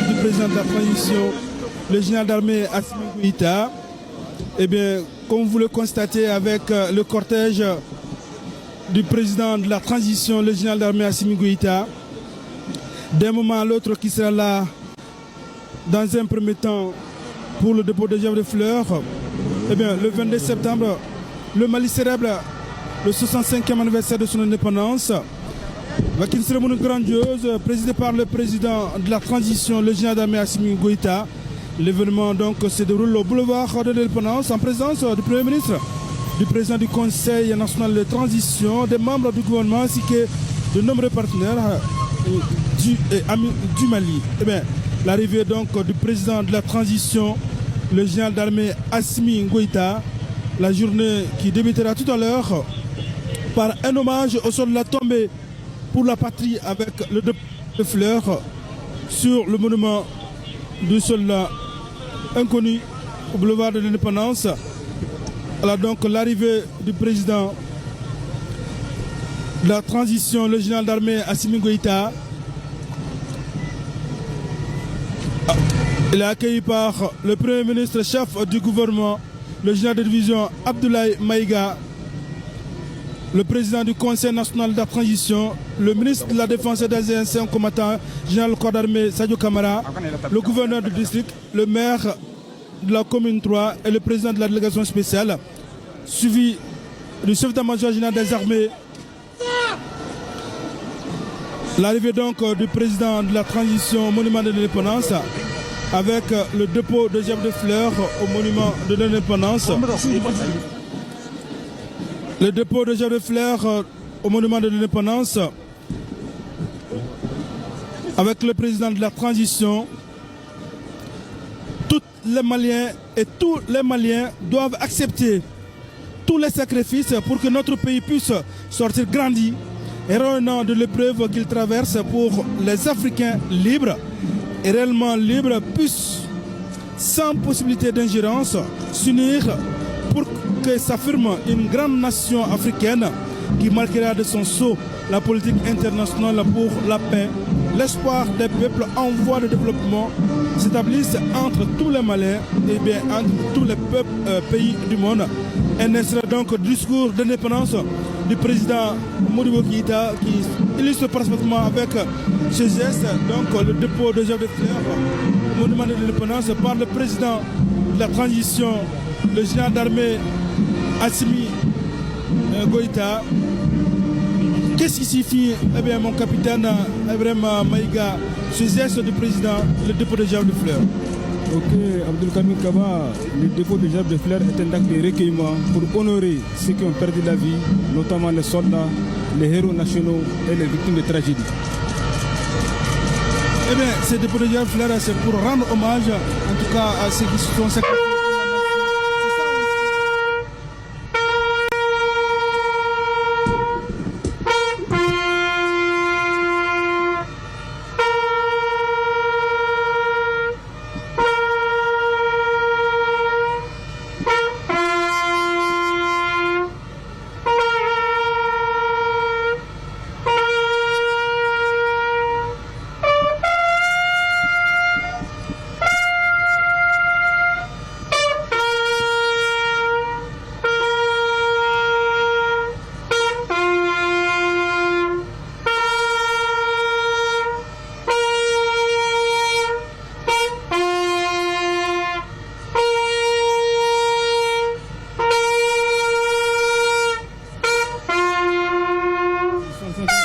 du président de la transition, le général d'armée Assimi Goïta. Eh bien, comme vous le constatez avec le cortège du président de la transition, le général d'armée Assimi Goïta, d'un moment à l'autre qui sera là dans un premier temps pour le dépôt de gerbe de fleurs. Eh bien, le 22 septembre, le Mali célèbre le 65e anniversaire de son indépendance, avec une cérémonie grandiose présidée par le président de la transition, le général d'armée Assimi Goïta. L'événement donc se déroule au boulevard de l'Indépendance en présence du Premier ministre, du président du Conseil national de transition, des membres du gouvernement ainsi que de nombreux partenaires amis du Mali. Eh bien, l'arrivée donc du président de la transition, le général d'armée Assimi Goïta, la journée qui débutera tout à l'heure par un hommage au sol de la tombée pour la patrie avec le dépôt de fleurs sur le monument du soldat inconnu au boulevard de l'Indépendance. Alors donc l'arrivée du président de la transition, le général d'armée Assimi Goïta. Il est accueilli par le Premier ministre chef du gouvernement, le général de division Abdoulaye Maïga, le président du Conseil national de la transition, le ministre de la Défense et des anciens combattants, général corps d'armée Sadio Kamara, le gouverneur du district, le maire de la commune 3 et le président de la délégation spéciale, suivi du chef d'état-major général des armées. L'arrivée donc du président de la transition au monument de l'indépendance avec le dépôt de gerbe de fleurs au monument de l'indépendance. Le dépôt de gerbe de fleurs au monument de l'indépendance avec le président de la transition. Tous les Maliens et tous les Maliens doivent accepter tous les sacrifices pour que notre pays puisse sortir grandi et revenant de l'épreuve qu'il traverse pour les Africains libres et réellement libres puissent, sans possibilité d'ingérence, s'unir pour que s'affirme une grande nation africaine qui marquera de son sceau la politique internationale pour la paix. L'espoir des peuples en voie de développement s'établisse entre tous les Maliens et bien entre tous les pays du monde. Et naîtra donc le discours d'indépendance du président Modibo Keïta qui illustre parfaitement avec ce geste donc le dépôt de gerbe de fleurs au monument de l'indépendance par le président de la transition, le général d'armée Assimi Goïta. Qu'est-ce qui signifie, eh bien, mon capitaine Ibrahima Maïga, ce geste du président, le dépôt de gerbe de fleurs? Ok, Abdelkamil Kaba, le dépôt de gerbe de fleurs est un acte de recueillement pour honorer ceux qui ont perdu la vie, notamment les soldats, les héros nationaux et les victimes de tragédie. Eh bien, ce dépôt de gerbe de fleurs, c'est pour rendre hommage, en tout cas, à ceux qui se sont sacrifiés.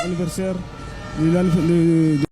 Anniversaire